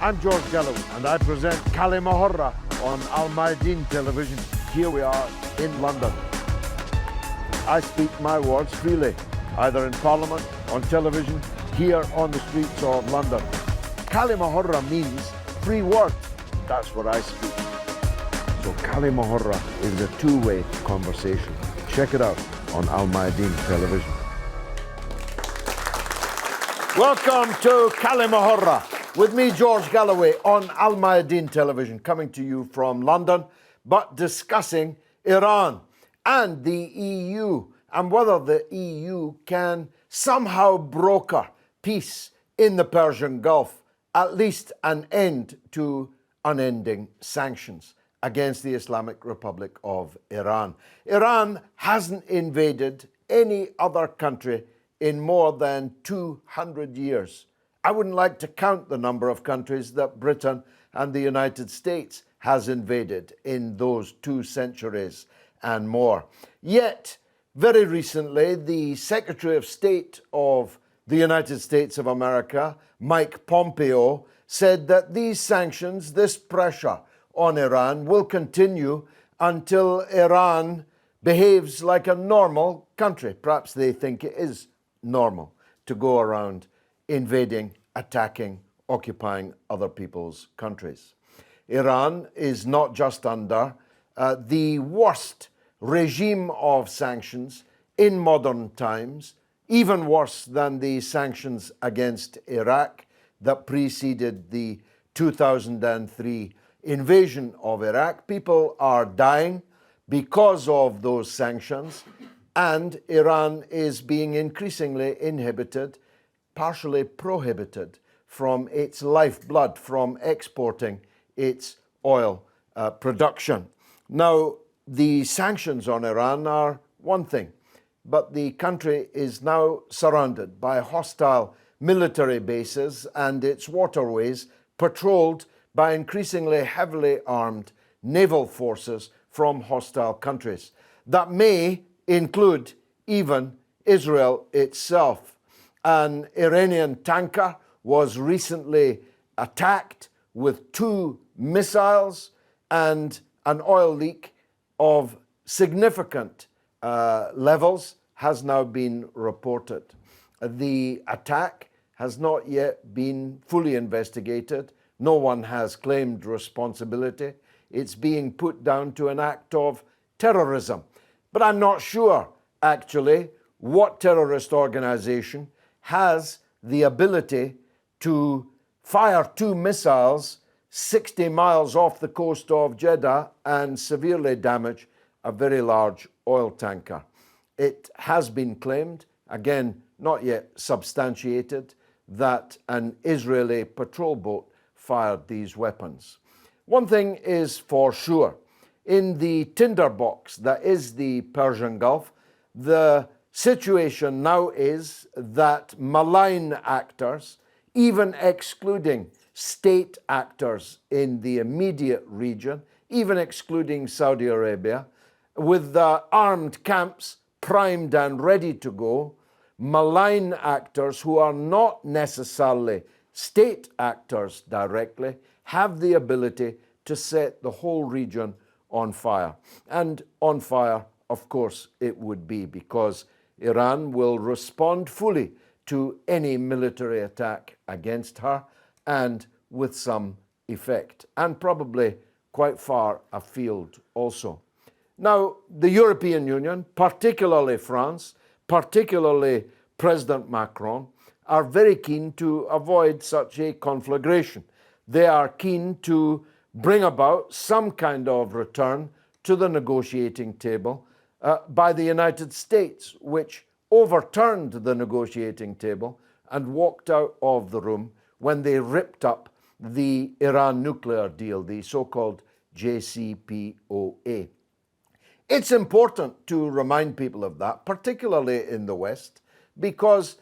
I'm George Galloway, and I present Kalima Horra on Mayadeen television. Here we are in London. I speak my words freely, either in Parliament, on television, here on the streets of London. Kalima Horra means free word. That's what I speak. So Kalima Horra is a two-way conversation. Check it out on Mayadeen television. Welcome to Kalima Horra with me, George Galloway, on Mayadeen television, coming to you from London, but discussing Iran and the EU and whether the EU can somehow broker peace in the Persian Gulf, at least an end to unending sanctions against the Islamic Republic of Iran. Iran hasn't invaded any other country in more than 200 years. I wouldn't like to count the number of countries that Britain and the United States has invaded in those 2 centuries and more. Yet, very recently, the Secretary of State of the United States of America, Mike Pompeo, said that these sanctions, this pressure on Iran, will continue until Iran behaves like a normal country. Perhaps they think it is normal to go around invading, attacking, occupying other people's countries. Iran is not just under the worst regime of sanctions in modern times, even worse than the sanctions against Iraq that preceded the 2003 invasion of Iraq. People are dying because of those sanctions, and Iran is being increasingly inhibited, partially prohibited from its lifeblood, from exporting its oil production. Now, the sanctions on Iran are one thing, but the country is now surrounded by hostile military bases and its waterways patrolled by increasingly heavily armed naval forces from hostile countries. That may include even Israel itself. An Iranian tanker was recently attacked with 2 missiles, and an oil leak of significant levels has now been reported. The attack has not yet been fully investigated. No one has claimed responsibility. It's being put down to an act of terrorism. But I'm not sure, actually, what terrorist organization has the ability to fire 2 missiles 60 miles off the coast of Jeddah and severely damage a very large oil tanker. It has been claimed, again, not yet substantiated, that an Israeli patrol boat fired these weapons. One thing is for sure. In the tinderbox that is the Persian Gulf, the situation now is that malign actors, even excluding state actors in the immediate region, even excluding Saudi Arabia, with the armed camps primed and ready to go, malign actors who are not necessarily state actors directly, have the ability to set the whole region on fire. And on fire, of course, it would be, because Iran will respond fully to any military attack against her, and with some effect, and probably quite far afield also. Now, the European Union, particularly France, particularly President Macron, are very keen to avoid such a conflagration. They are keen to bring about some kind of return to the negotiating table by the United States, which overturned the negotiating table and walked out of the room when they ripped up the Iran nuclear deal, the so-called JCPOA. It's important to remind people of that, particularly in the West, because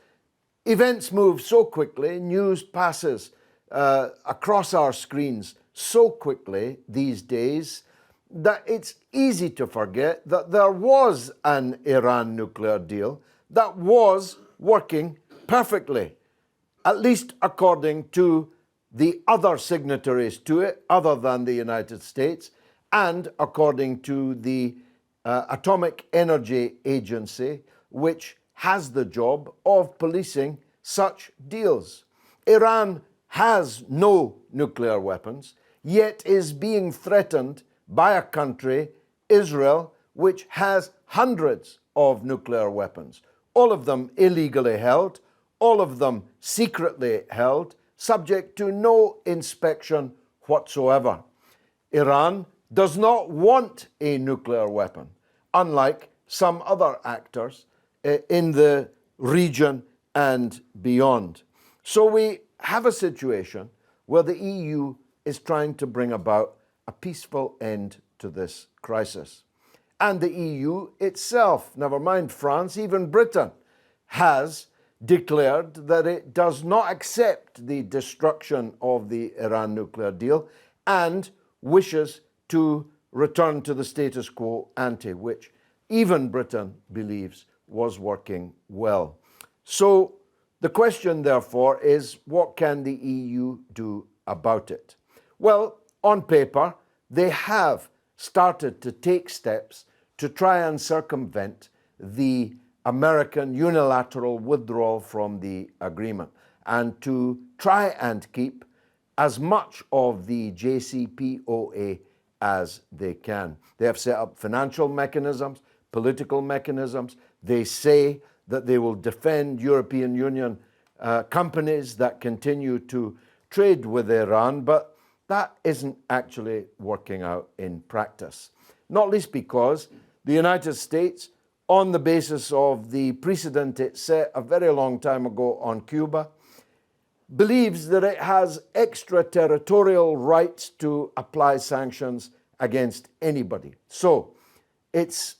events move so quickly, news passes across our screens so quickly these days, that it's easy to forget that there was an Iran nuclear deal that was working perfectly, at least according to the other signatories to it, other than the United States, and according to the Atomic Energy Agency, which has the job of policing such deals. Iran has no nuclear weapons, yet is being threatened by a country, Israel, which has hundreds of nuclear weapons, all of them illegally held, all of them secretly held, subject to no inspection whatsoever. Iran does not want a nuclear weapon, unlike some other actors in the region and beyond. So we have a situation where the EU is trying to bring about a peaceful end to this crisis. And the EU itself, never mind France, even Britain, has declared that it does not accept the destruction of the Iran nuclear deal and wishes to return to the status quo ante, which even Britain believes was working well. So the question, therefore, is what can the EU do about it? Well, on paper, they have started to take steps to try and circumvent the American unilateral withdrawal from the agreement and to try and keep as much of the JCPOA as they can. They have set up financial mechanisms, political mechanisms. They say that they will defend European Union companies that continue to trade with Iran, but that isn't actually working out in practice. Not least because the United States, on the basis of the precedent it set a very long time ago on Cuba, believes that it has extraterritorial rights to apply sanctions against anybody. So it's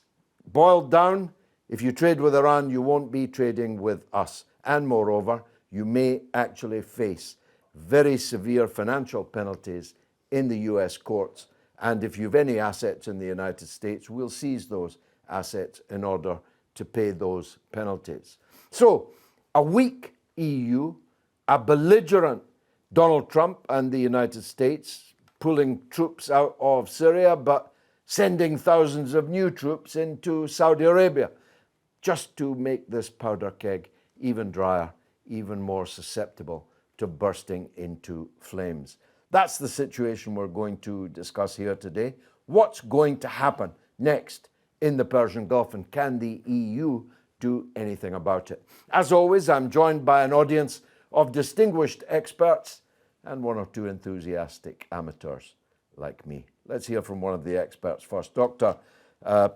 boiled down, if you trade with Iran, you won't be trading with us. And moreover, you may actually face very severe financial penalties in the US courts. And if you've any assets in the United States, we'll seize those assets in order to pay those penalties. So a weak EU, a belligerent Donald Trump and the United States pulling troops out of Syria, but sending thousands of new troops into Saudi Arabia, just to make this powder keg even drier, even more susceptible to bursting into flames. That's the situation we're going to discuss here today. What's going to happen next in the Persian Gulf, and can the EU do anything about it? As always, I'm joined by an audience of distinguished experts and one or two enthusiastic amateurs like me. Let's hear from one of the experts first. Doctor,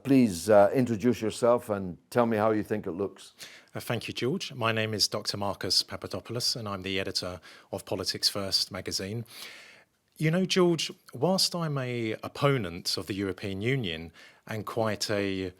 please introduce yourself and tell me how you think it looks. Thank you, George. My name is Dr. Marcus Papadopoulos, and I'm the editor of Politics First magazine. You know, George, whilst I'm an opponent of the European Union and quite a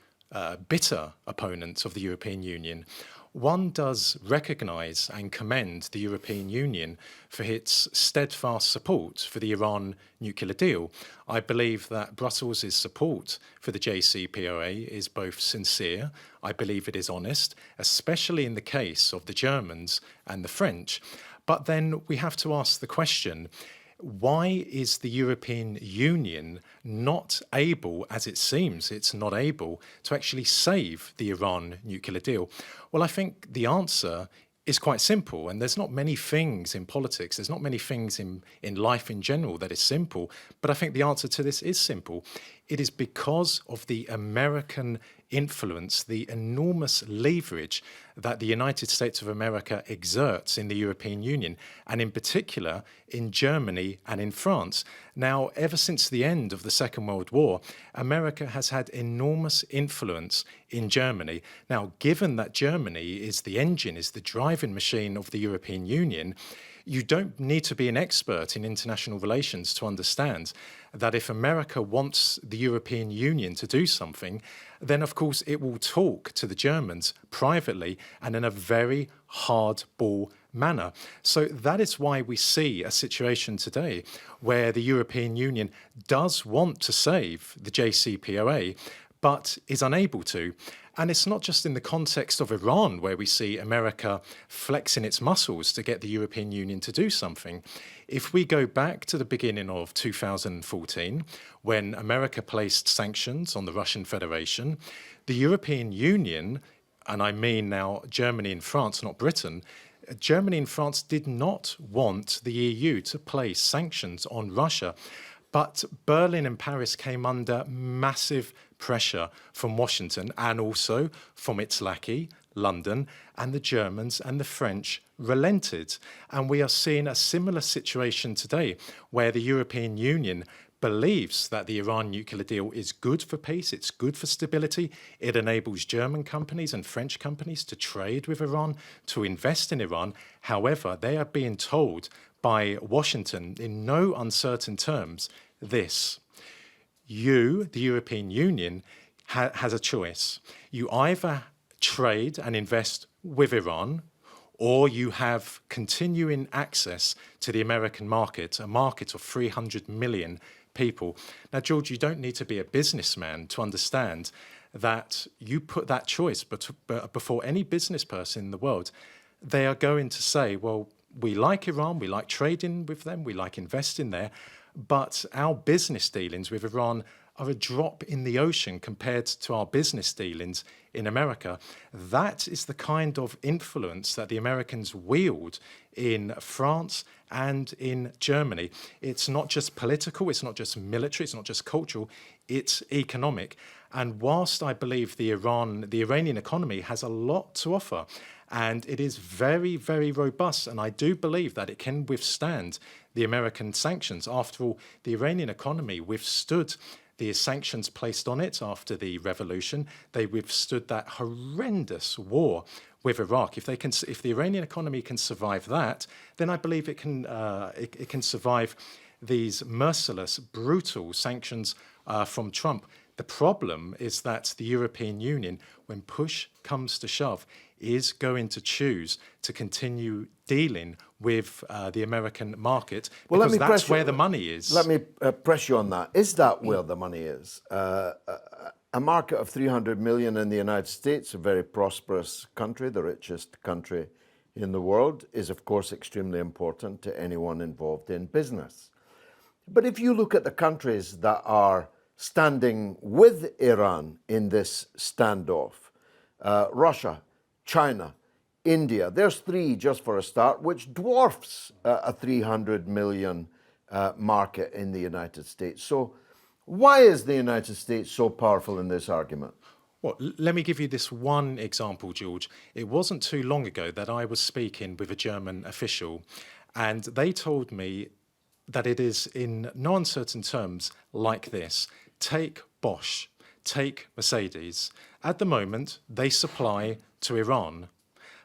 bitter opponent of the European Union, one does recognise and commend the European Union for its steadfast support for the Iran nuclear deal. I believe that Brussels' support for the JCPOA is both sincere, I believe it is honest, especially in the case of the Germans and the French. But then we have to ask the question, why is the European Union not able, as it seems it's not able, to actually save the Iran nuclear deal? Well, I think the answer is quite simple, and there's not many things in politics, there's not many things in life in general that is simple, but I think the answer to this is simple. It is because of the American influence, the enormous leverage that the United States of America exerts in the European Union, and in particular in Germany and in France. Now, ever since the end of the Second World War, America has had enormous influence in Germany. Now, given that Germany is the engine, is the driving machine of the European Union, you don't need to be an expert in international relations to understand that if America wants the European Union to do something, then of course it will talk to the Germans privately and in a very hardball manner. So that is why we see a situation today where the European Union does want to save the JCPOA, but is unable to. And it's not just in the context of Iran where we see America flexing its muscles to get the European Union to do something. If we go back to the beginning of 2014, when America placed sanctions on the Russian Federation, the European Union, and I mean now Germany and France, not Britain, Germany and France did not want the EU to place sanctions on Russia. But Berlin and Paris came under massive pressure from Washington and also from its lackey, London, and the Germans and the French relented. And we are seeing a similar situation today where the European Union believes that the Iran nuclear deal is good for peace, it's good for stability, it enables German companies and French companies to trade with Iran, to invest in Iran. However, they are being told by Washington in no uncertain terms this: you, the European Union, has a choice. You either trade and invest with Iran, or you have continuing access to the American market, a market of 300 million people. Now, George, you don't need to be a businessman to understand that you put that choice before any business person in the world. They are going to say, well, we like Iran, we like trading with them, we like investing there, but our business dealings with Iran are a drop in the ocean compared to our business dealings in America. That is the kind of influence that the Americans wield in France and in Germany. It's not just political, it's not just military, it's not just cultural, it's economic. And whilst I believe the Iranian economy has a lot to offer, and it is very, very robust, and I do believe that it can withstand the American sanctions. After all, the Iranian economy withstood the sanctions placed on it after the revolution. They withstood that horrendous war with Iraq. If the Iranian economy can survive that, then I believe it can survive these merciless, brutal sanctions from Trump. The problem is that the European Union, when push comes to shove, is going to choose to continue dealing with the American market, because that's where the money is. Let me press you on that. Is that where the money is? A market of 300 million in the United States, a very prosperous country, the richest country in the world, is of course extremely important to anyone involved in business. But if you look at the countries that are standing with Iran in this standoff, Russia, China, India, there's three just for a start, which dwarfs a 300 million market in the United States. So why is the United States so powerful in this argument? Well, let me give you this one example, George. It wasn't too long ago that I was speaking with a German official, and they told me that it is in no uncertain terms like this. Take Bosch, take Mercedes. At the moment, they supply to Iran,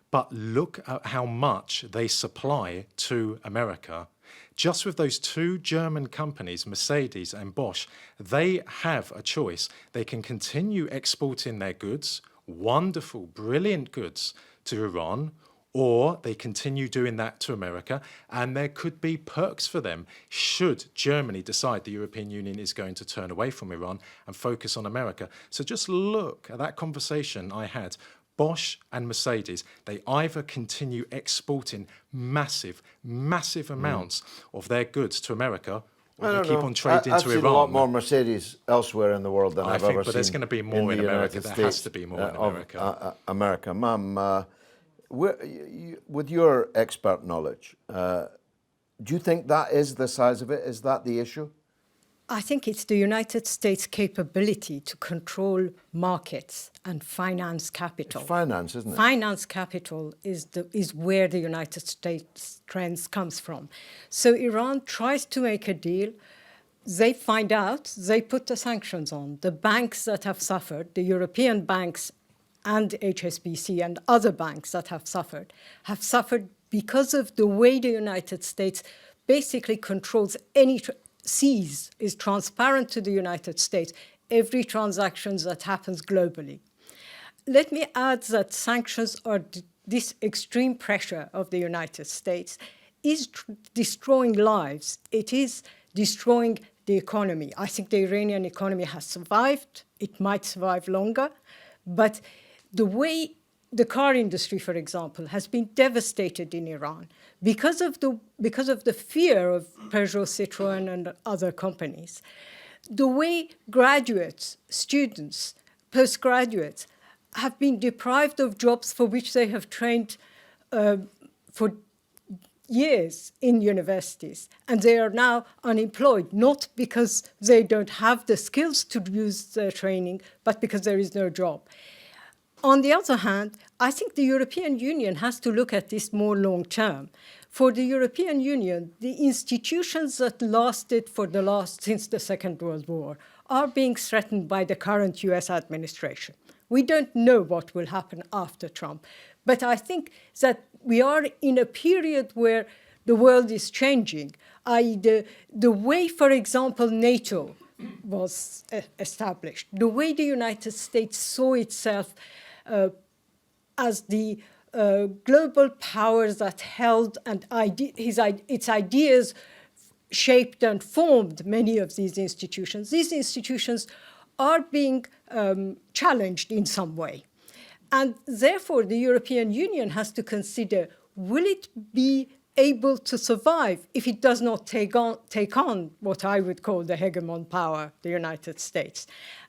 but look at how much they supply to America. Just with those two German companies, Mercedes and Bosch, they have a choice. They can continue exporting their goods, wonderful, brilliant goods, to Iran, or they continue doing that to America, and there could be perks for them should Germany decide the European Union is going to turn away from Iran and focus on America. So just look at that conversation I had. Bosch and Mercedes, they either continue exporting massive amounts of their goods to America, or they keep on trading I've to seen Iran. a lot more Mercedes elsewhere in the world than I've ever seen. But there's going to be more in America. There has to be more in America. America. Ma'am, with your expert knowledge, do you think that is the size of it? Is that the issue? I think it's the United States' capability to control markets and finance capital. It's finance, isn't it? Finance capital is where the United States' strength comes from. So Iran tries to make a deal. They find out, they put the sanctions on. The banks that have suffered, the European banks and HSBC and other banks that have suffered because of the way the United States basically controls any sees, is transparent to the United States, every transaction that happens globally. Let me add that sanctions are this extreme pressure of the United States is destroying lives. It is destroying the economy. I think the Iranian economy has survived. It might survive longer. But the way the car industry, for example, has been devastated in Iran because of the fear of Peugeot, Citroën, and other companies. The way graduates, students, postgraduates have been deprived of jobs for which they have trained for years in universities, and they are now unemployed, not because they don't have the skills to use their training, but because there is no job. On the other hand, I think the European Union has to look at this more long-term. For the European Union, the institutions that lasted since the Second World War are being threatened by the current US administration. We don't know what will happen after Trump, but I think that we are in a period where the world is changing. The way, for example, NATO was established, the way the United States saw itself as the global power that held and its ideas shaped and formed many of these institutions. These institutions are being challenged in some way. And therefore, the European Union has to consider, will it be able to survive if it does not take on what I would call the hegemon power, the United States?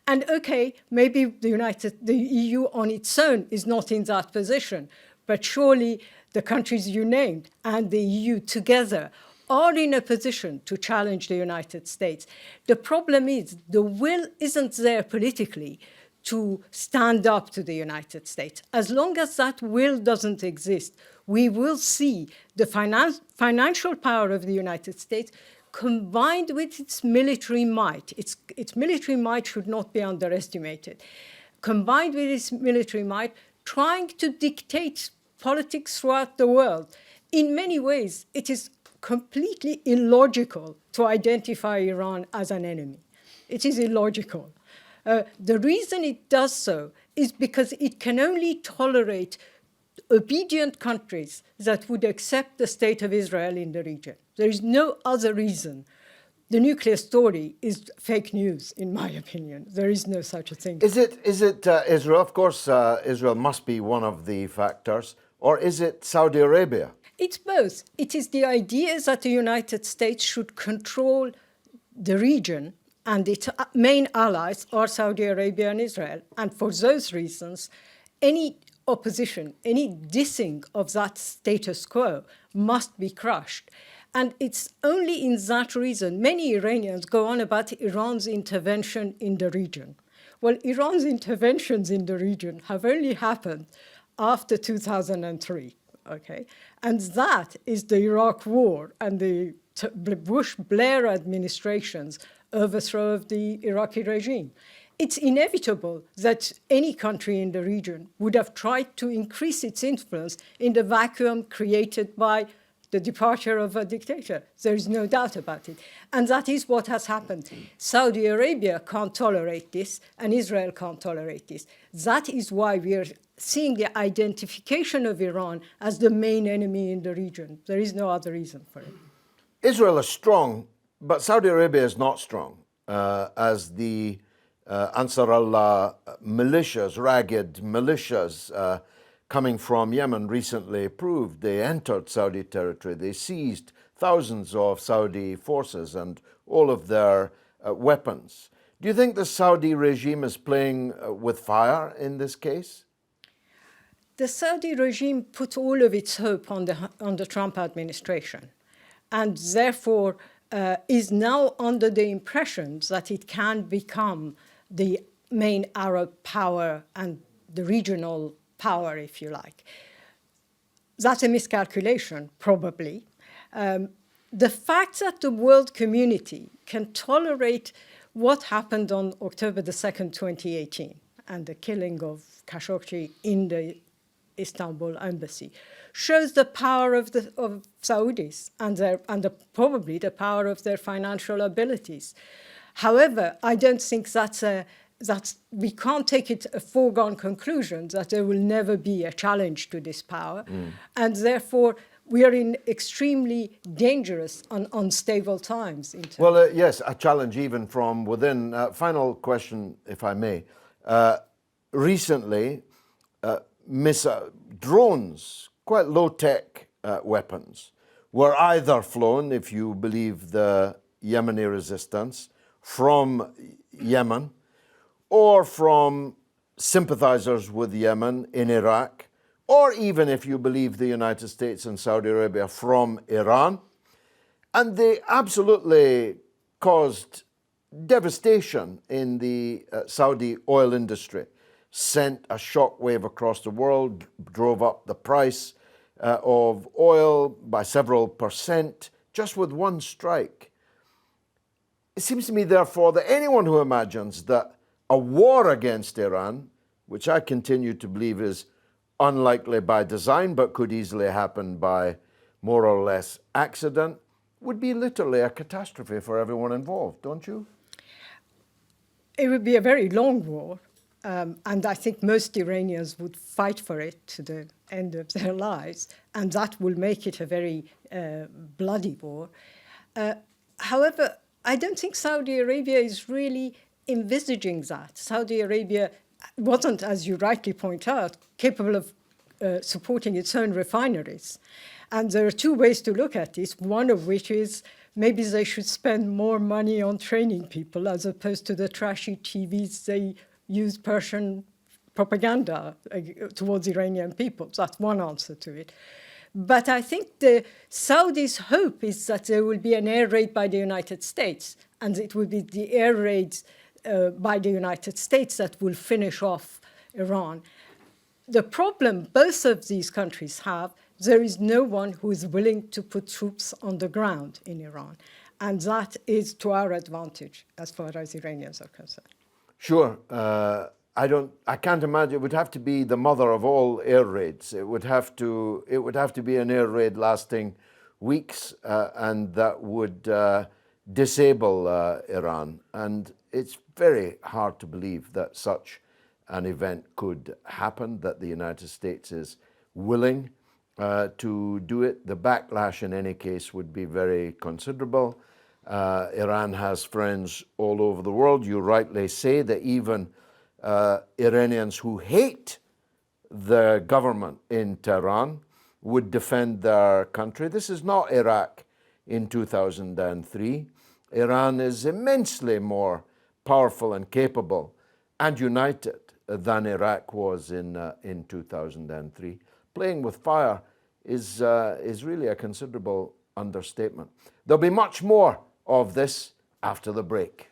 And okay, maybe the EU on its own is not in that position, but surely the countries you named and the EU together are in a position to challenge the United States. The problem is the will isn't there politically to stand up to the United States. As long as that will doesn't exist, we will see the financial power of the United States combined with its military might. Its military might should not be underestimated. Combined with its military might, trying to dictate politics throughout the world. In many ways, it is completely illogical to identify Iran as an enemy. It is illogical. The reason it does so is because it can only tolerate obedient countries that would accept the state of Israel in the region. There is no other reason. The nuclear story is fake news, in my opinion. There is no such a thing. Is it Israel? Of course, Israel must be one of the factors. Or is it Saudi Arabia? It's both. It is the idea that the United States should control the region, and its main allies are Saudi Arabia and Israel. And for those reasons, any opposition, any dissing of that status quo must be crushed. And it's only in that reason, many Iranians go on about Iran's intervention in the region. Well, Iran's interventions in the region have only happened after 2003, okay? And that is the Iraq War and the Bush-Blair administration's overthrow of the Iraqi regime. It's inevitable that any country in the region would have tried to increase its influence in the vacuum created by the departure of a dictator. There is no doubt about it. And that is what has happened. Saudi Arabia can't tolerate this, and Israel can't tolerate this. That is why we are seeing the identification of Iran as the main enemy in the region. There is no other reason for it. Israel is strong, but Saudi Arabia is not strong, as the Ansar Allah militias, ragged militias coming from Yemen recently proved. They entered Saudi territory. They seized thousands of Saudi forces and all of their weapons. Do you think the Saudi regime is playing with fire in this case? The Saudi regime put all of its hope on the Trump administration, and therefore is now under the impression that it can become the main Arab power and the regional power, if you like. That's a miscalculation, probably. The fact that the world community can tolerate what happened on October the 2nd, 2018, and the killing of Khashoggi in the Istanbul embassy, shows the power of Saudis and probably the power of their financial abilities. However, I don't think we can't take it a foregone conclusion that there will never be a challenge to this power. And therefore, we are in extremely dangerous and unstable times. Well, yes, a challenge even from within. Final question, if I may. Recently, drones, quite low-tech weapons, were either flown, if you believe the Yemeni resistance, from Yemen or from sympathizers with Yemen in Iraq, or even, if you believe the United States and Saudi Arabia, from Iran. And they absolutely caused devastation in the Saudi oil industry, sent a shockwave across the world, drove up the price of oil by several percent just with one strike. It seems to me, therefore, that anyone who imagines that a war against Iran, which I continue to believe is unlikely by design but could easily happen by more or less accident, would be literally a catastrophe for everyone involved, don't you? It would be a very long war, and I think most Iranians would fight for it to the end of their lives, and that will make it a very bloody war. However, I don't think Saudi Arabia is really envisaging that. Saudi Arabia wasn't, as you rightly point out, capable of supporting its own refineries. And there are two ways to look at this, one of which is maybe they should spend more money on training people as opposed to the trashy TVs they use Persian propaganda towards Iranian people. That's one answer to it. But I think the Saudis' hope is that there will be an air raid by the United States, and it will be the air raids by the United States that will finish off Iran. The problem both of these countries have, there is no one who is willing to put troops on the ground in Iran. And that is to our advantage as far as Iranians are concerned. Sure. I can't imagine. It would have to be the mother of all air raids. It would have to be an air raid lasting weeks, and that would disable Iran. And it's very hard to believe that such an event could happen, that the United States is willing to do it. The backlash in any case would be very considerable. Iran has friends all over the world. You rightly say that even Iranians who hate the government in Tehran would defend their country. This is not Iraq in 2003. Iran is immensely more powerful and capable and united than Iraq was in 2003. Playing with fire is really a considerable understatement. There'll be much more of this after the break.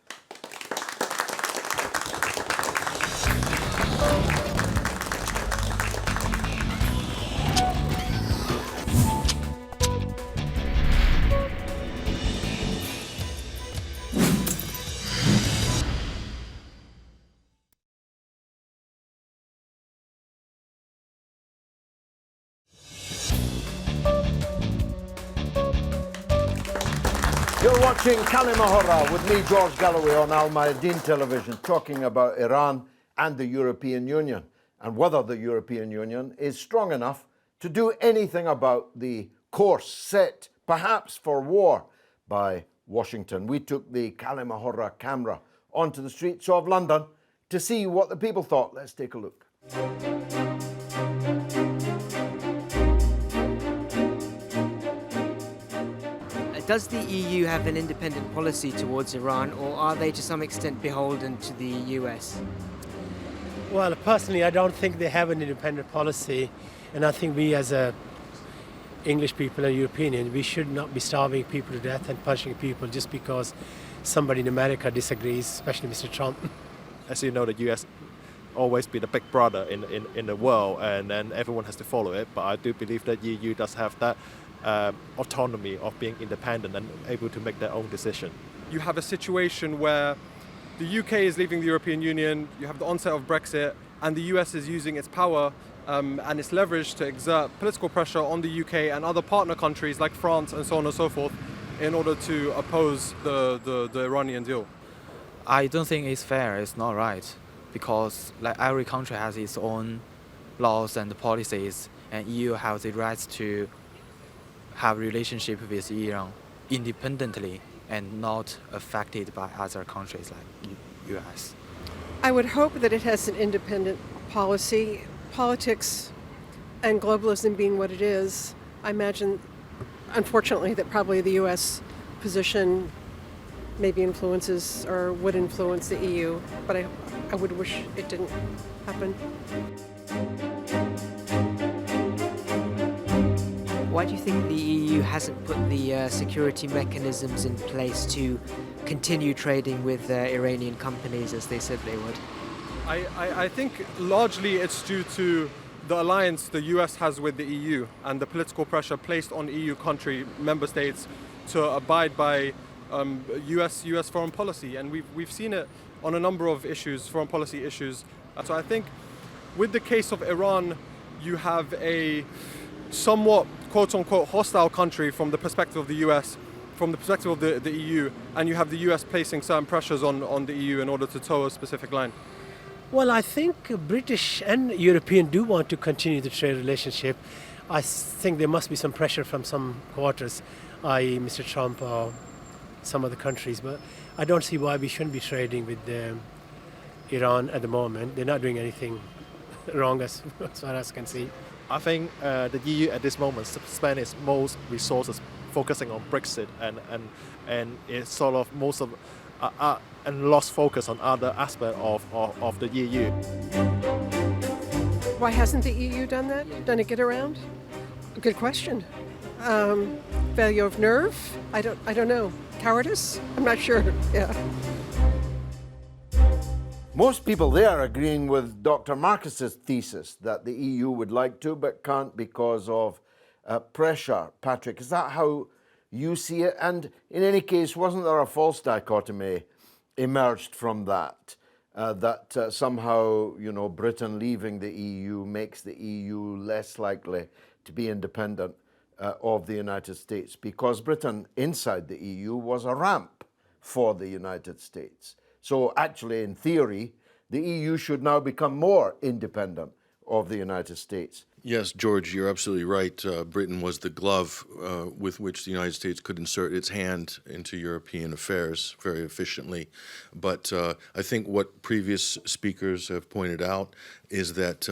You're watching Kalima Horra with me, George Galloway, on Mayadeen television, talking about Iran and the European Union and whether the European Union is strong enough to do anything about the course set, perhaps for war, by Washington. We took the Kalima Horra camera onto the streets of London to see what the people thought. Let's take a look. Does the EU have an independent policy towards Iran, or are they to some extent beholden to the US? Well, personally, I don't think they have an independent policy, and I think we as English people and Europeans, we should not be starving people to death and punishing people just because somebody in America disagrees, especially Mr. Trump. As you know, the US always be the big brother in the world, and then everyone has to follow it, but I do believe that EU does have that autonomy of being independent and able to make their own decision. You have a situation where the UK is leaving the European Union, you have the onset of Brexit, and the US is using its power and its leverage to exert political pressure on the UK and other partner countries like France and so on and so forth in order to oppose the Iranian deal. I don't think it's fair, it's not right, because like every country has its own laws and policies, and EU has the right to have relationship with Iran independently and not affected by other countries like U.S.? I would hope that it has an independent policy. Politics and globalism being what it is, I imagine, unfortunately, that probably the U.S. position maybe influences or would influence the EU, but I would wish it didn't happen. Why do you think the EU hasn't put the security mechanisms in place to continue trading with Iranian companies as they said they would? I think largely it's due to the alliance the US has with the EU and the political pressure placed on EU country member states to abide by US foreign policy, and we've seen it on a number of issues, foreign policy issues. So I think with the case of Iran, you have a somewhat quote-unquote hostile country from the perspective of the US, from the perspective of the EU, and you have the US placing certain pressures on the EU in order to toe a specific line. Well, I think British and European do want to continue the trade relationship. I think there must be some pressure from some quarters, i.e. Mr. Trump or some other countries, but I don't see why we shouldn't be trading with Iran at the moment. They're not doing anything wrong as far as I can see. I think the EU at this moment spends its most resources focusing on Brexit and it's sort of most of and lost focus on other aspects of the EU. Why hasn't the EU done that? Done a get around? Good question. Failure of nerve? I don't know. Cowardice? I'm not sure. Yeah. Most people there are agreeing with Dr. Marcus's thesis that the EU would like to but can't because of pressure. Patrick, is that how you see it? And in any case, wasn't there a false dichotomy emerged from that? That somehow, Britain leaving the EU makes the EU less likely to be independent of the United States, because Britain inside the EU was a ramp for the United States. So actually, in theory, the EU should now become more independent of the United States. Yes, George, you're absolutely right. Britain was the glove with which the United States could insert its hand into European affairs very efficiently. But I think what previous speakers have pointed out is that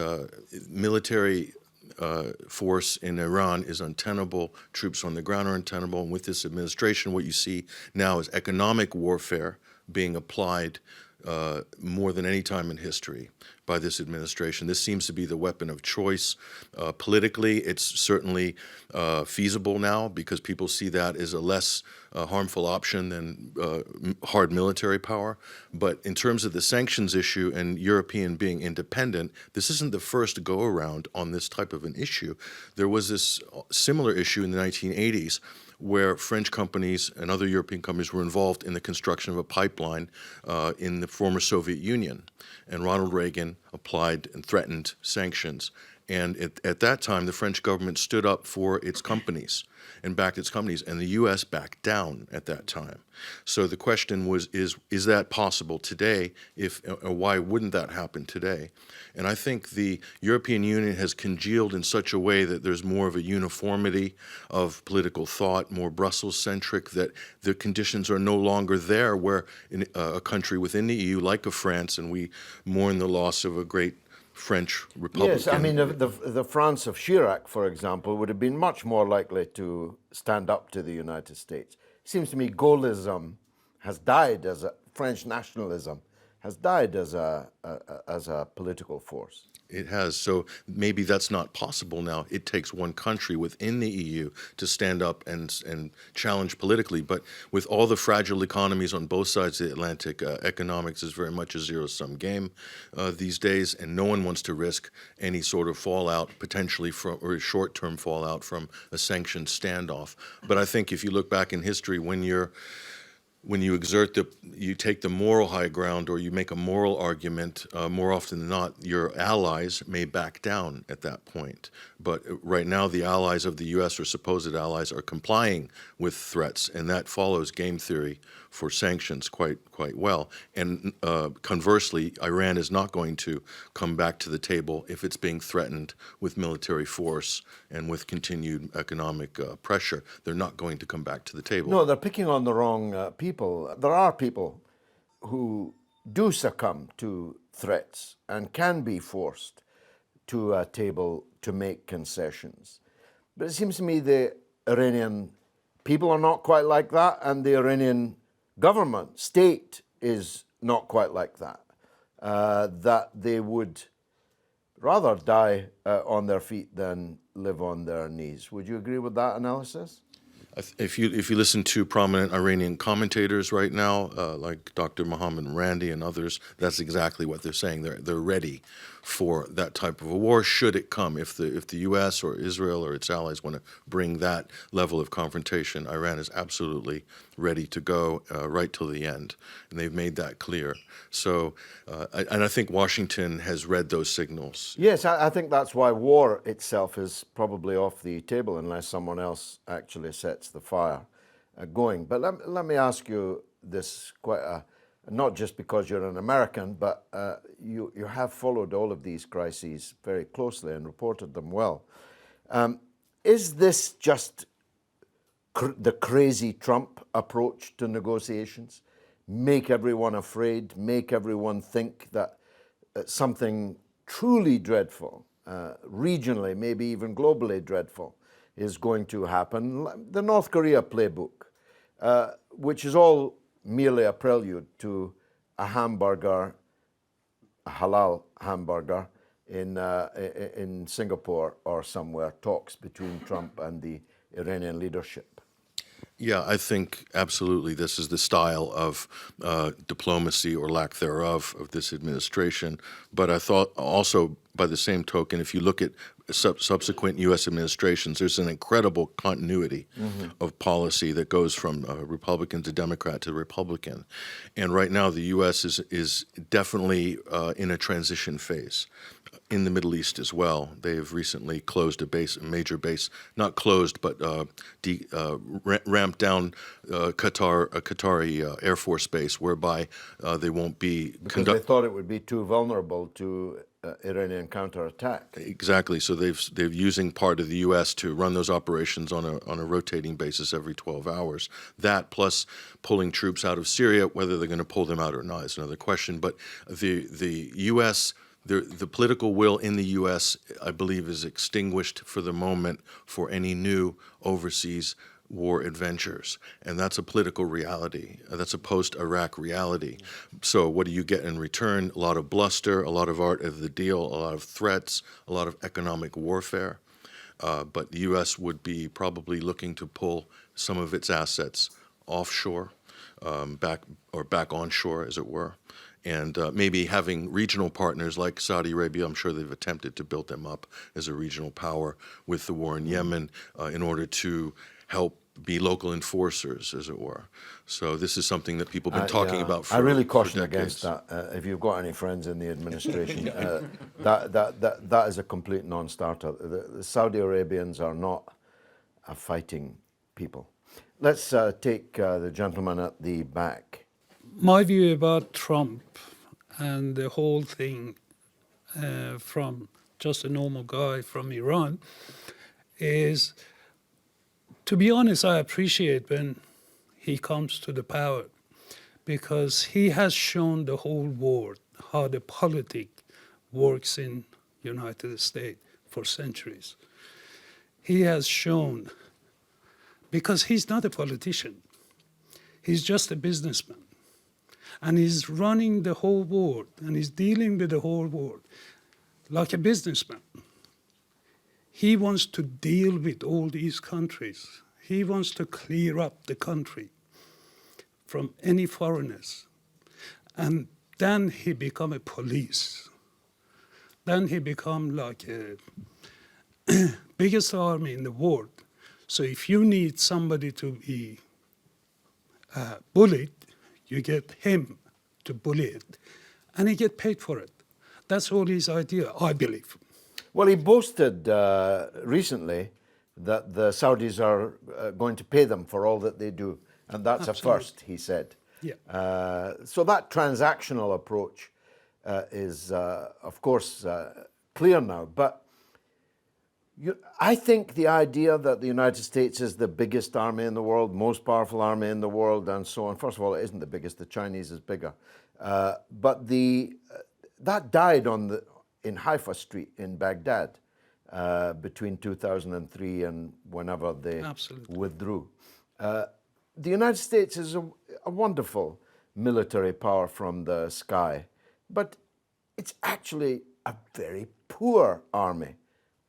military force in Iran is untenable. Troops on the ground are untenable. And with this administration, what you see now is economic warfare being applied more than any time in history by this administration. This seems to be the weapon of choice. Politically, it's certainly feasible now because people see that as a less harmful option than hard military power. But in terms of the sanctions issue and European being independent, this isn't the first go-around on this type of an issue. There was this similar issue in the 1980s where French companies and other European companies were involved in the construction of a pipeline in the former Soviet Union. And Ronald Reagan applied and threatened sanctions. And at that time, the French government stood up for its companies and backed its companies, and the U.S. backed down at that time. So the question was, is that possible today? Or why wouldn't that happen today? And I think the European Union has congealed in such a way that there's more of a uniformity of political thought, more Brussels-centric, that the conditions are no longer there where in a country within the EU, like a France, and we mourn the loss of a great French Republican. Yes, I mean, the France of Chirac, for example, would have been much more likely to stand up to the United States. It seems to me Gaullism has died as a French nationalism has died as a political force. It has. So maybe that's not possible now. It takes one country within the EU to stand up and challenge politically. But with all the fragile economies on both sides of the Atlantic, economics is very much a zero-sum game these days, and no one wants to risk any sort of fallout, potentially from, or short-term fallout from a sanctioned standoff. But I think if you look back in history, when you're when you you take the moral high ground or you make a moral argument, more often than not, your allies may back down at that point. But right now, the allies of the U.S. or supposed allies are complying with threats, and that follows game theory for sanctions quite well. And conversely, Iran is not going to come back to the table if it's being threatened with military force and with continued economic pressure. They're not going to come back to the table. No, they're picking on the wrong people. There are people who do succumb to threats and can be forced to a table to make concessions. But it seems to me the Iranian people are not quite like that, and the Iranian government, state, is not quite like that. That they would rather die on their feet than live on their knees. Would you agree with that analysis? If you listen to prominent Iranian commentators right now, like Dr. Mohammed Randi and others, that's exactly what they're saying. They're ready for that type of a war, should it come. If the U.S. or Israel or its allies want to bring that level of confrontation, Iran is absolutely ready to go right till the end, and they've made that clear. So, and I think Washington has read those signals. Yes, I think that's why war itself is probably off the table unless someone else actually sets the fire going. But let me ask you this not just because you're an American, but you have followed all of these crises very closely and reported them well. Is this just the crazy Trump approach to negotiations? Make everyone afraid, make everyone think that something truly dreadful, regionally, maybe even globally dreadful, is going to happen. The North Korea playbook, which is all merely a prelude to a hamburger, a halal hamburger in Singapore or somewhere, talks between Trump and the Iranian leadership. Yeah, I think absolutely this is the style of diplomacy or lack thereof of this administration. But I thought also, by the same token, if you look at subsequent U.S. administrations, there's an incredible continuity of policy that goes from Republican to Democrat to Republican. And right now the U.S. is definitely in a transition phase. In the Middle East as well, they've recently closed a major base, not closed, but ramped down a Qatari Air Force base, whereby they won't be because they thought it would be too vulnerable to Iranian counterattack. Exactly. So they're using part of the U.S. to run those operations on a rotating basis every 12 hours. That plus pulling troops out of Syria, whether they're going to pull them out or not is another question. But the U.S. The political will in the U.S., I believe, is extinguished for the moment for any new overseas war adventures. And that's a political reality. That's a post-Iraq reality. So what do you get in return? A lot of bluster, a lot of art of the deal, a lot of threats, a lot of economic warfare. But the U.S. would be probably looking to pull some of its assets offshore, back onshore, as it were. And maybe having regional partners like Saudi Arabia, I'm sure they've attempted to build them up as a regional power with the war in Yemen in order to help be local enforcers, as it were. So this is something that people have been talking about for decades. I really caution against that. If you've got any friends in the administration, that is a complete non-starter. The Saudi Arabians are not a fighting people. Let's take the gentleman at the back. My view about Trump and the whole thing from just a normal guy from Iran is, to be honest, I appreciate when he comes to the power because he has shown the whole world how the politics works in United States for centuries. He has shown, because he's not a politician, he's just a businessman. And he's running the whole world, and he's dealing with the whole world like a businessman. He wants to deal with all these countries. He wants to clear up the country from any foreigners. And then he become a police. Then he become like a biggest army in the world. So if you need somebody to be bullied, you get him to bully it, and he get paid for it. That's all his idea, I believe. Well, he boasted recently that the Saudis are going to pay them for all that they do, and that's Absolutely. a first, he said. Yeah. So that transactional approach is, of course, clear now. But I think the idea that the United States is the biggest army in the world, most powerful army in the world, and so on. First of all, it isn't the biggest. The Chinese is bigger. But that died in Haifa Street in Baghdad between 2003 and whenever they Absolutely. withdrew. The United States is a wonderful military power from the sky, but it's actually a very poor army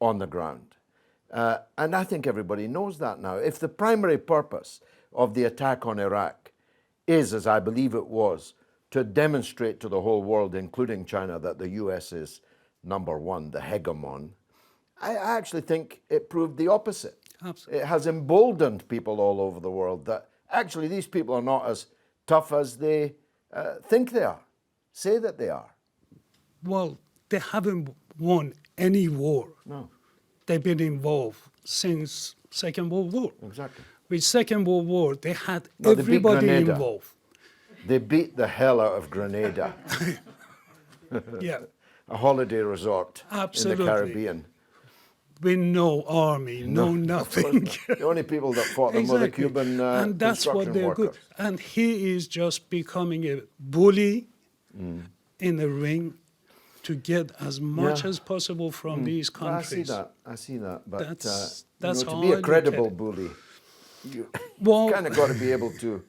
on the ground. And I think everybody knows that now. If the primary purpose of the attack on Iraq is, as I believe it was, to demonstrate to the whole world, including China, that the US is number one, the hegemon, I actually think it proved the opposite. Absolutely. It has emboldened people all over the world that actually these people are not as tough as they think they are, say that they are. Well, they haven't won any war. No. They've been involved since Second World War. Exactly. With Second World War, they had No, they beat everybody Grenada. involved. They beat the hell out of Grenada, Yeah, a holiday resort Absolutely. in the Caribbean. with no army, no Of nothing. course. The only people that fought them were the Exactly. Cuban and that's what construction they're workers. good. And he is just becoming a bully in the ring to get as much Yeah. as possible from these countries. I see that. But That's to how be I a look credible at it. bully, you Well, kind of got to be able to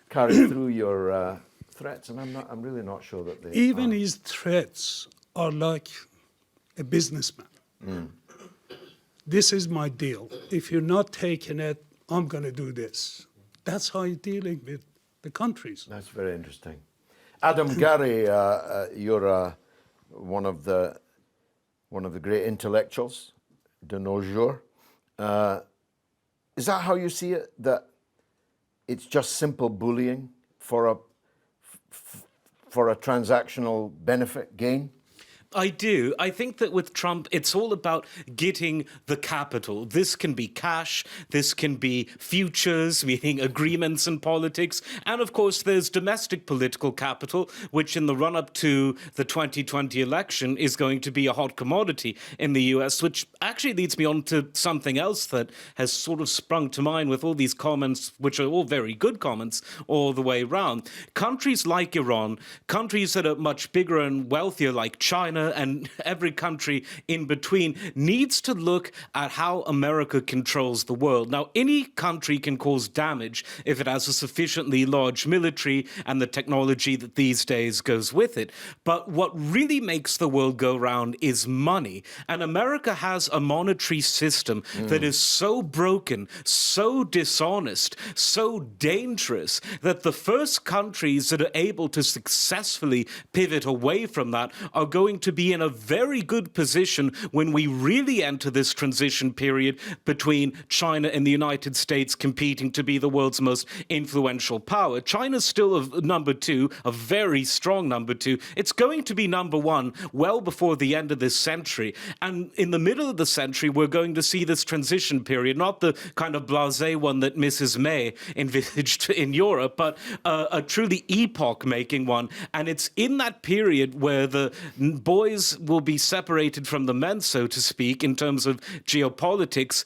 carry through your threats, and I'm really not sure that they even are. his threats are like a businessman. This is my deal. If you're not taking it, I'm going to do this. That's how he's dealing with the countries. That's very interesting. Adam Gary, you're one of the great intellectuals de nos jours. Is that how you see it? That it's just simple bullying for a transactional benefit gain? I do. I think that with Trump, it's all about getting the capital. This can be cash, this can be futures, meaning agreements in politics, and of course there's domestic political capital, which in the run-up to the 2020 election is going to be a hot commodity in the US, which actually leads me on to something else that has sort of sprung to mind with all these comments, which are all very good comments all the way around. Countries like Iran, countries that are much bigger and wealthier like China, and every country in between needs to look at how America controls the world. Now, any country can cause damage if it has a sufficiently large military and the technology that these days goes with it. But what really makes the world go round is money. And America has a monetary system that is so broken, so dishonest, so dangerous that the first countries that are able to successfully pivot away from that are going to be in a very good position when we really enter this transition period between China and the United States competing to be the world's most influential power. China's still number two, a very strong number two. It's going to be number one well before the end of this century. And in the middle of the century, we're going to see this transition period, not the kind of blasé one that Mrs. May envisaged in Europe, but a truly epoch-making one. And it's in that period where the boys will be separated from the men, so to speak, in terms of geopolitics.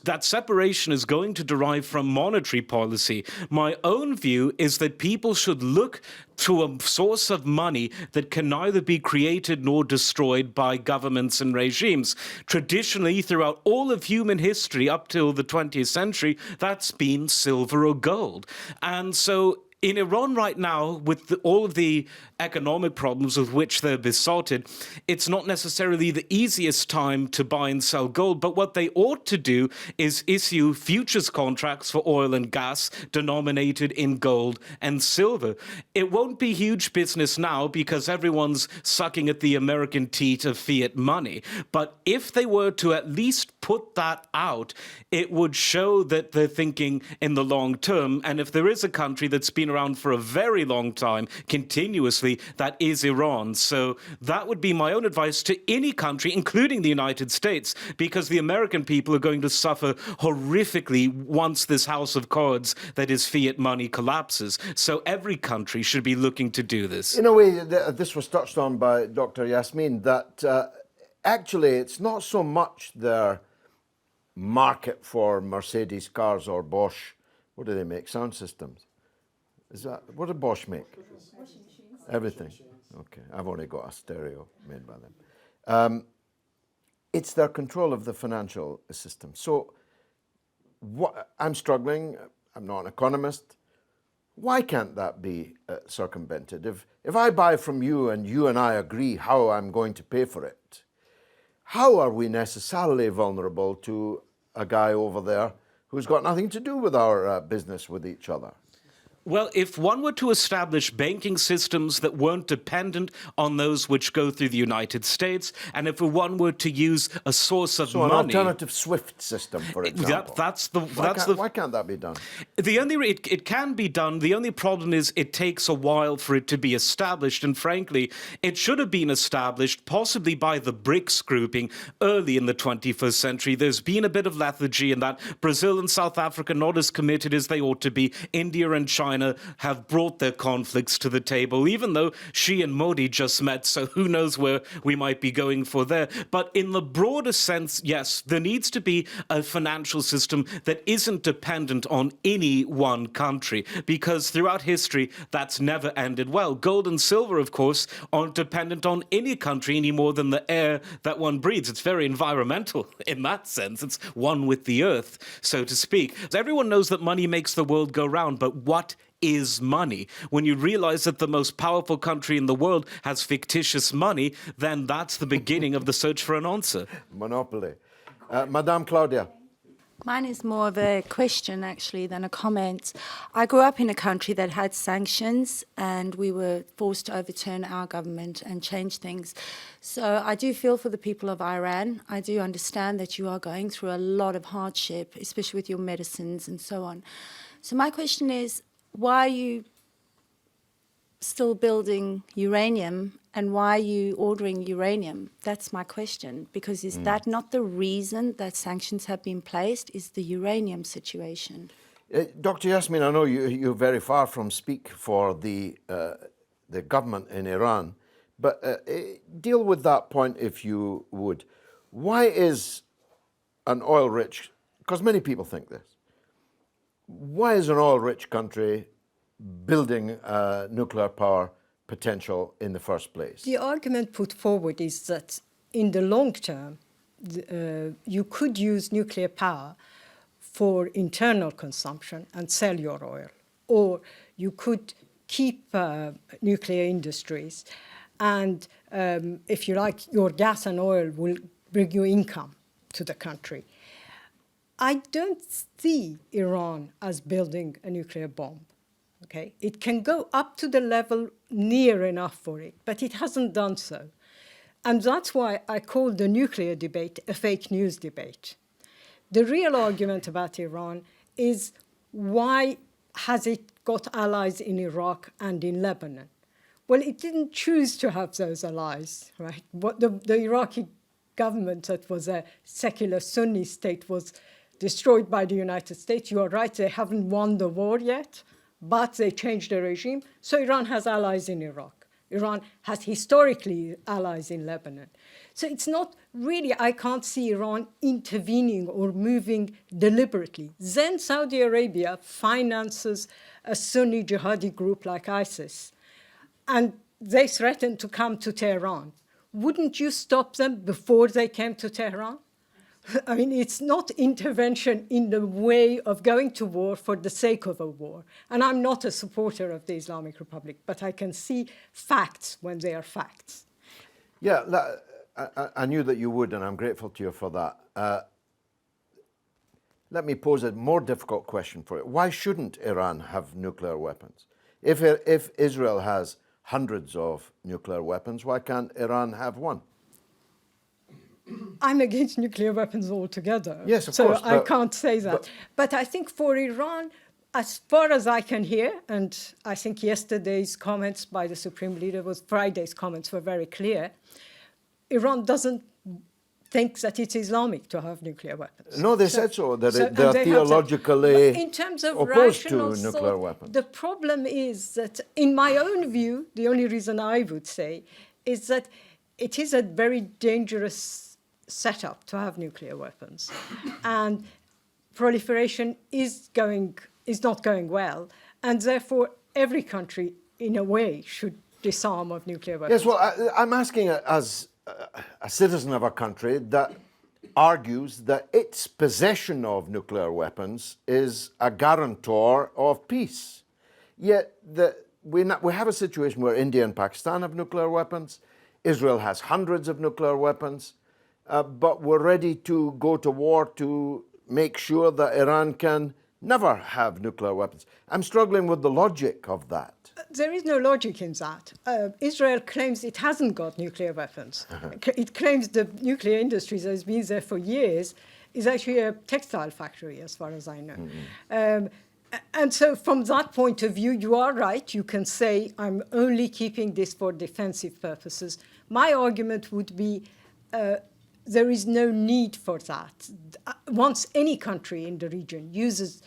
That separation is going to derive from monetary policy. My own view is that people should look to a source of money that can neither be created nor destroyed by governments and regimes. Traditionally, throughout all of human history up till the 20th century, that's been silver or gold. And so In Iran right now, with all of the economic problems with which they're besotted, it's not necessarily the easiest time to buy and sell gold. But what they ought to do is issue futures contracts for oil and gas denominated in gold and silver. It won't be huge business now because everyone's sucking at the American teat of fiat money. But if they were to at least put that out, it would show that they're thinking in the long term. And if there is a country that's been around for a very long time, continuously, that is Iran. So that would be my own advice to any country, including the United States, because the American people are going to suffer horrifically once this house of cards that is fiat money collapses. So every country should be looking to do this. In a way, this was touched on by Dr. Yasmin, that actually it's not so much their market for Mercedes cars or Bosch. What do they make? Sound systems. Is that what did Bosch make? Everything. Okay, I've only got a stereo made by them. It's their control of the financial system. So I'm struggling. I'm not an economist. Why can't that be circumvented? If I buy from you and I agree how I'm going to pay for it, how are we necessarily vulnerable to a guy over there who's got nothing to do with our business with each other? Well, if one were to establish banking systems that weren't dependent on those which go through the United States, and if one were to use a source of money, an alternative SWIFT system, for example, why can't that be done? It can be done. The only problem is it takes a while for it to be established, and frankly, it should have been established possibly by the BRICS grouping early in the 21st century. There's been a bit of lethargy in that. Brazil and South Africa not as committed as they ought to be. India and China have brought their conflicts to the table, even though Xi and Modi just met, so who knows where we might be going for there. But in the broader sense, yes, there needs to be a financial system that isn't dependent on any one country, because throughout history, that's never ended well. Gold and silver, of course, aren't dependent on any country any more than the air that one breathes. It's very environmental in that sense. It's one with the earth, so to speak. So everyone knows that money makes the world go round, but what is money? When you realize that the most powerful country in the world has fictitious money, then that's the beginning of the search for an answer. Monopoly. Madame Claudia. Mine is more of a question, actually, than a comment. I grew up in a country that had sanctions, and we were forced to overturn our government and change things. So I do feel for the people of Iran. I do understand that you are going through a lot of hardship, especially with your medicines and so on. So my question is, why are you still building uranium, and why are you ordering uranium? That's my question, because is that not the reason that sanctions have been placed, is the uranium situation? Dr. Yasmin, I know you're very far from speak for the government in Iran, but deal with that point if you would. Why is an oil-rich, because many people think this, why is an oil-rich country building nuclear power potential in the first place? The argument put forward is that in the long term, you could use nuclear power for internal consumption and sell your oil, or you could keep nuclear industries, and if you like, your gas and oil will bring you income to the country. I don't see Iran as building a nuclear bomb. Okay, it can go up to the level near enough for it, but it hasn't done so. And that's why I call the nuclear debate a fake news debate. The real argument about Iran is, why has it got allies in Iraq and in Lebanon? Well, it didn't choose to have those allies, right? What the Iraqi government, that was a secular Sunni state, was destroyed by the United States. You are right, they haven't won the war yet, but they changed the regime. So Iran has allies in Iraq. Iran has historically allies in Lebanon. So it's not really, I can't see Iran intervening or moving deliberately. Then Saudi Arabia finances a Sunni jihadi group like ISIS, and they threaten to come to Tehran. Wouldn't you stop them before they came to Tehran? I mean, it's not intervention in the way of going to war for the sake of a war. And I'm not a supporter of the Islamic Republic, but I can see facts when they are facts. Yeah, I knew that you would, and I'm grateful to you for that. Let me pose a more difficult question for you. Why shouldn't Iran have nuclear weapons? If Israel has hundreds of nuclear weapons, why can't Iran have one? I'm against nuclear weapons altogether. Yes, of course. So I can't say that. But I think for Iran, as far as I can hear, and I think yesterday's comments by the Supreme Leader Friday's comments were very clear, Iran doesn't think that it's Islamic to have nuclear weapons. No, they said so, that they are theologically in terms of opposed to rational nuclear thought, weapons. The problem is that, in my own view, the only reason I would say is that it is a very dangerous setup to have nuclear weapons. And proliferation is not going well. And therefore, every country, in a way, should disarm of nuclear weapons. Yes, well, I'm asking as a citizen of a country that argues that its possession of nuclear weapons is a guarantor of peace. Yet we have a situation where India and Pakistan have nuclear weapons, Israel has hundreds of nuclear weapons, but we're ready to go to war to make sure that Iran can never have nuclear weapons. I'm struggling with the logic of that. There is no logic in that. Israel claims it hasn't got nuclear weapons. It claims the nuclear industry that has been there for years is actually a textile factory, as far as I know. Mm-hmm. And so from that point of view, you are right. You can say, I'm only keeping this for defensive purposes. My argument would be there is no need for that. Once any country in the region uses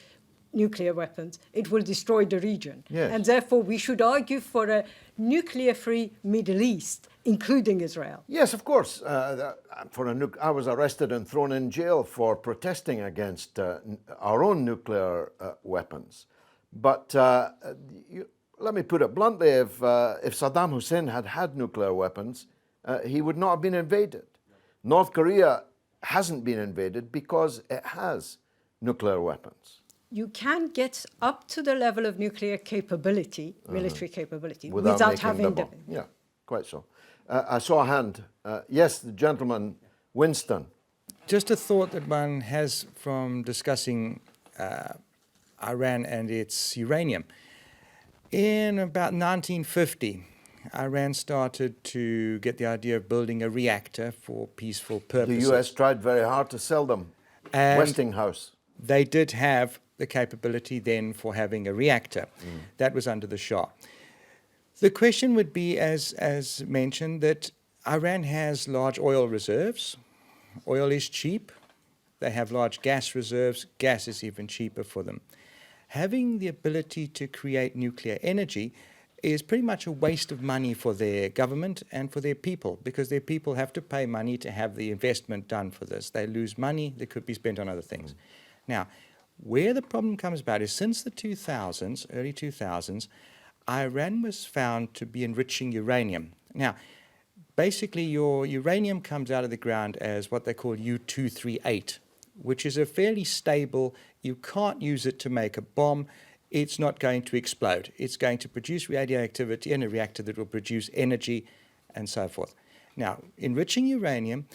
nuclear weapons, it will destroy the region. Yes. And therefore, we should argue for a nuclear-free Middle East, including Israel. Yes, of course. I was arrested and thrown in jail for protesting against our own nuclear weapons. But let me put it bluntly, if Saddam Hussein had had nuclear weapons, he would not have been invaded. North Korea hasn't been invaded because it has nuclear weapons. You can get up to the level of nuclear capability, military capability, without having the bomb. Yeah, quite so. I saw a hand. Yes, the gentleman, Winston. Just a thought that one has from discussing Iran and its uranium. In about 1950, Iran started to get the idea of building a reactor for peaceful purposes. The US tried very hard to sell them. And Westinghouse. They did have the capability then for having a reactor. That was under the Shah. The question would be, as mentioned, that Iran has large oil reserves. Oil is cheap. They have large gas reserves. Gas is even cheaper for them. Having the ability to create nuclear energy is pretty much a waste of money for their government and for their people, because their people have to pay money to have the investment done for this. They lose money that could be spent on other things. Now, where the problem comes about is since the 2000s, early 2000s, Iran was found to be enriching uranium. Now, basically your uranium comes out of the ground as what they call U-238, which is a fairly stable, you can't use it to make a bomb, it's not going to explode. It's going to produce radioactivity in a reactor that will produce energy and so forth. Now, enriching uranium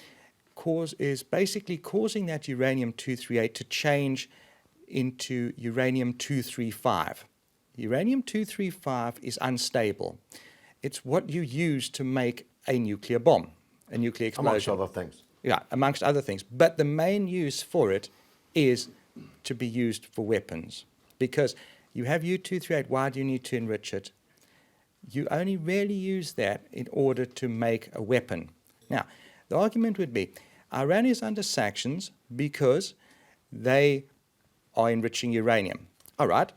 is basically causing that uranium-238 to change into uranium-235. Uranium-235 is unstable. It's what you use to make a nuclear bomb, a nuclear explosion. Amongst other things. Yeah, amongst other things. But the main use for it is to be used for weapons. Because you have U-238, why do you need to enrich it? You only really use that in order to make a weapon. Now, the argument would be, Iran is under sanctions because they are enriching uranium. All right,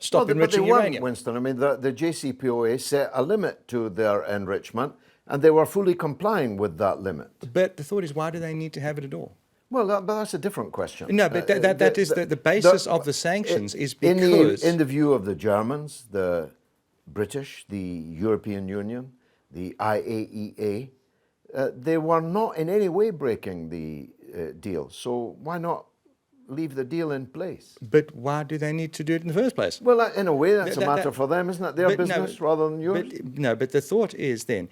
stop enriching uranium. Winston. I mean, the JCPOA set a limit to their enrichment, and they were fully complying with that limit. But the thought is, why do they need to have it at all? Well, but that's a different question. No, but that is the basis of the sanctions is because... In the view of the Germans, the British, the European Union, the IAEA, they were not in any way breaking the deal. So why not leave the deal in place? But why do they need to do it in the first place? Well, in a way, that's a That- matter that- for them, isn't it? Their but no, business rather than yours. But the thought is then,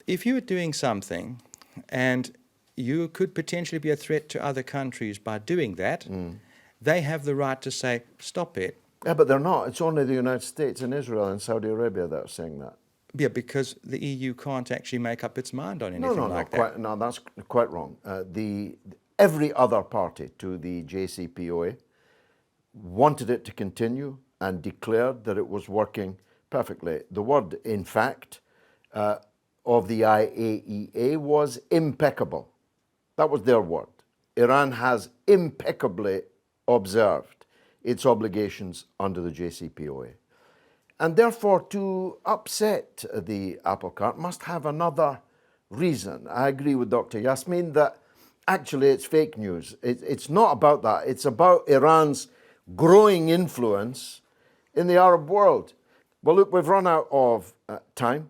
if you are doing something and you could potentially be a threat to other countries by doing that, they have the right to say, stop it. Yeah, but they're not. It's only the United States and Israel and Saudi Arabia that are saying that. Yeah, because the EU can't actually make up its mind on anything like that. No, that's quite wrong. Every other party to the JCPOA wanted it to continue and declared that it was working perfectly. The word, in fact, of the IAEA was impeccable. That was their word. Iran has impeccably observed its obligations under the JCPOA. And therefore, to upset the apple cart must have another reason. I agree with Dr. Yasmin that actually it's fake news. It's not about that. It's about Iran's growing influence in the Arab world. Well, look, we've run out of time.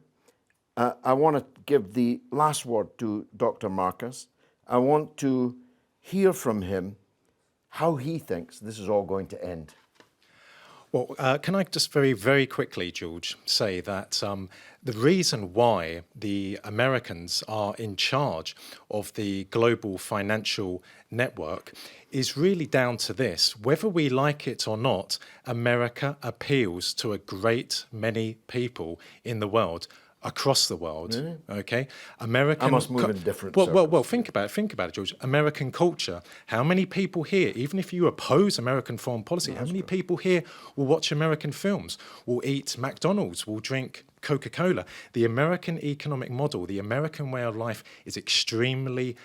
I want to give the last word to Dr. Marcus. I want to hear from him how he thinks this is all going to end. Well, can I just very, very quickly, George, say that the reason why the Americans are in charge of the global financial network is really down to this. Whether we like it or not, America appeals to a great many people in the world. Across the world, okay? American. I must move in different Well, think about it, George. American culture. How many people here, even if you oppose American foreign policy, how many people here will watch American films, will eat McDonald's, will drink Coca-Cola? The American economic model, the American way of life is extremely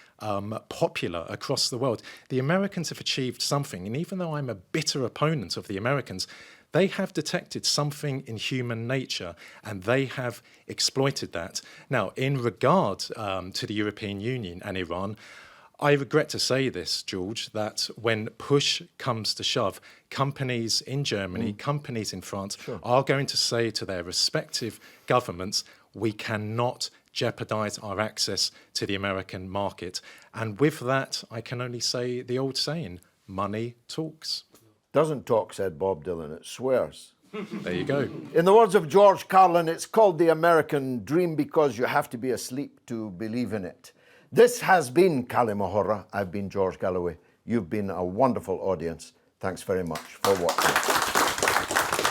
popular across the world. The Americans have achieved something, and even though I'm a bitter opponent of the Americans, they have detected something in human nature and they have exploited that. Now, in regard to the European Union and Iran, I regret to say this, George, that when push comes to shove, companies in Germany, companies in France are going to say to their respective governments, we cannot jeopardize our access to the American market. And with that, I can only say the old saying, money talks. Doesn't talk, said Bob Dylan, it swears. There you go. In the words of George Carlin, it's called the American dream because you have to be asleep to believe in it. This has been Kalima Horra. I've been George Galloway. You've been a wonderful audience. Thanks very much for watching.